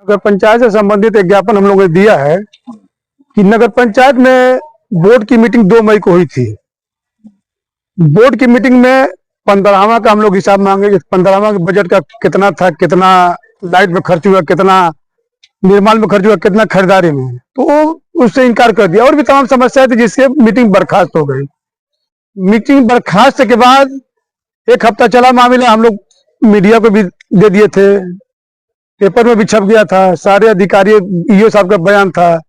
नगर पंचायत से संबंधित एक ज्ञापन हम लोगों ने दिया है कि नगर पंचायत में बोर्ड की मीटिंग 2 मई को हुई थी। बोर्ड की मीटिंग में 15वां का हम लोग हिसाब मांगे कि 15वां के बजट का कितना था, कितना लाइट में खर्च हुआ, कितना निर्माण में खर्च हुआ, कितना खरीदारी में, तो उससे इनकार कर दिया। और भी तमाम समस्याएं थी जिससे मीटिंग बर्खास्त हो गई। मीटिंग बर्खास्त के बाद 1 हफ्ता चला मामला, हम लोग मीडिया को भी दे दिए थे, पेपर में भी छप गया था, सारे अधिकारी ईओ साहब का बयान था।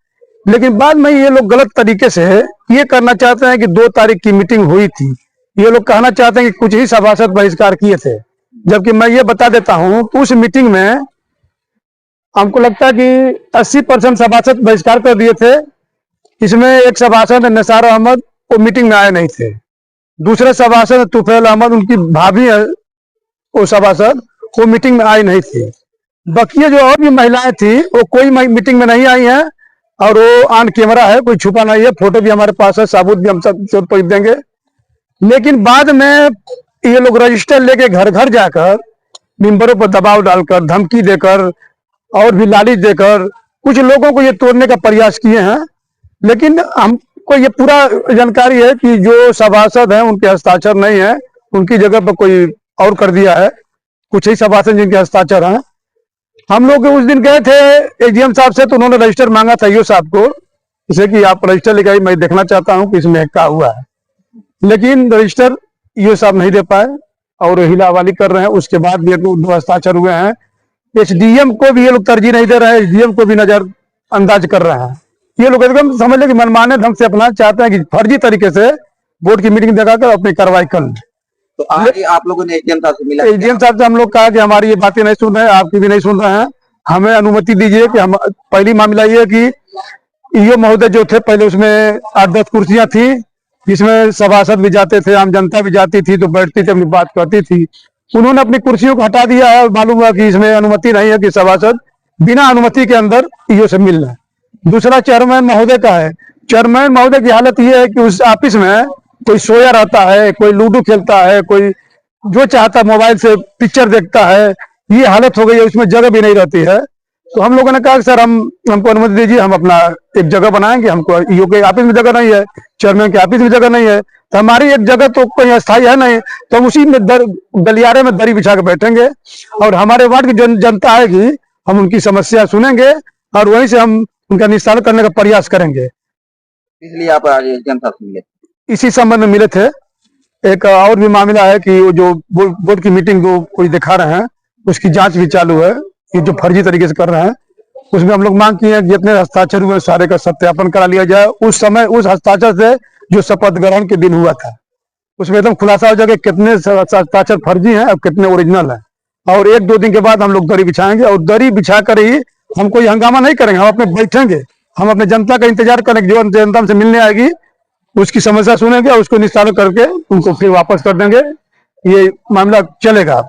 लेकिन बाद में ये लोग गलत तरीके से ये करना चाहते हैं कि 2 तारीख की मीटिंग हुई थी। ये लोग कहना चाहते हैं कि कुछ ही सभासद बहिष्कार किए थे, जबकि मैं ये बता देता हूं कि उस मीटिंग में हमको लगता है कि 80% सभासद बहिष्कार कर दिए थे। इसमें एक सभासद निसार अहमद वो मीटिंग में आए नहीं थे। दूसरे सभासद तुफैल अहमद, उनकी भाभी है वो सभासद, वो मीटिंग में आई नहीं थी। बाकी जो और भी महिलाएं थी वो कोई मीटिंग में नहीं आई हैं, और वो ऑन कैमरा है, कोई छुपा नहीं है, फोटो भी हमारे पास है, सबूत भी हम सब पर देंगे। लेकिन बाद में ये लोग रजिस्टर लेके घर घर जाकर मेंबरों पर दबाव डालकर, धमकी देकर और भी लालच देकर कुछ लोगों को ये तोड़ने का प्रयास किए हैं। लेकिन हमको ये पूरा जानकारी है कि जो सभासद हैं उनके हस्ताक्षर नहीं है, उनकी जगह पर कोई और कर दिया है, कुछ ही सभासद जिनके हस्ताक्षर हैं। हम लोग उस दिन गए थे एजीएम साहब से, तो उन्होंने रजिस्टर मांगा था ईओ साहब को, जैसे कि आप रजिस्टर लेकर आई, मैं देखना चाहता हूं कि इसमें क्या हुआ है। लेकिन रजिस्टर ईओ साहब नहीं दे पाए और हिलावाली कर रहे हैं। उसके बाद भी 2 हस्ताक्षर हुए हैं। एसडीएम को भी ये लोग तरजीह नहीं दे रहे हैं, एसडीएम को भी नजरअंदाज कर रहे हैं। ये लोग एकदम समझ ले कि मनमाने ढंग से अपना चाहते हैं कि फर्जी तरीके से बोर्ड की मीटिंग दिखाकर अपनी कार्रवाई कर लें। तो आज आप लोगों ने एजीएम साहब से मिला? एजीएम साहब से हम लोग कहा कि हमारी ये बातें नहीं सुन रहे हैं, आपकी भी नहीं सुन रहे हैं, हमें अनुमति दीजिए कि हम पहली मामला ये है कि ईओ महोदय जो थे पहले उसमें 8-10 कुर्सियां थी, जिसमें सभासद भी जाते थे, आम जनता भी जाती थी, तो बैठती थी, अपनी बात करती थी। उन्होंने अपनी कुर्सियों को हटा दिया है और मालूम हुआ कि इसमें अनुमति नहीं है कि सभासद बिना अनुमति के अंदर ईओ से मिल रहे हैं। दूसरा चेयरमैन महोदय का है। चेयरमैन महोदय की हालत यह है कि उस ऑफिस में कोई सोया रहता है, कोई लूडो खेलता है, कोई जो चाहता मोबाइल से पिक्चर देखता है, ये हालत हो गई है, उसमें जगह भी नहीं रहती है। तो हम लोगों ने कहा कि सर हमको अनुमति दीजिए, हम अपना एक जगह बनाएंगे। हमको ईओ के ऑफिस में जगह नहीं है, चेयरमैन के ऑफिस में जगह नहीं है, तो हमारी एक जगह तो कोई अस्थायी है नहीं, तो हम उसी में गलियारे में दरी बिछा के बैठेंगे और हमारे वार्ड की जो जनता आएगी हम उनकी समस्या सुनेंगे और वहीं से हम उनका निस्तारण करने का प्रयास करेंगे। इसलिए आप आज एजीएम साहब से मिले? इसी संबंध में मिले थे। एक और भी मामला है कि वो जो बोर्ड की मीटिंग जो कोई दिखा रहे हैं उसकी जांच भी चालू है, ये जो फर्जी तरीके से कर रहे हैं। उसमें हम लोग मांग किए हैं कि जितने हस्ताक्षर हुए सारे का सत्यापन करा लिया जाए। उस समय उस हस्ताक्षर से जो शपथ ग्रहण के दिन हुआ था उसमें एकदम खुलासा हो जाएगा कितने हस्ताक्षर फर्जी हैं और कितने ओरिजिनल हैं। और 1-2 दिन के बाद हम लोग दरी बिछाएंगे और दरी बिछा कर ही हम कोई हंगामा नहीं करेंगे, हम अपने बैठेंगे, हम अपने जनता का इंतजार करेंगे। जो जनता से मिलने आएगी उसकी समस्या सुनेंगे और उसको निस्तारण करके उनको फिर वापस कर देंगे। ये मामला चलेगा।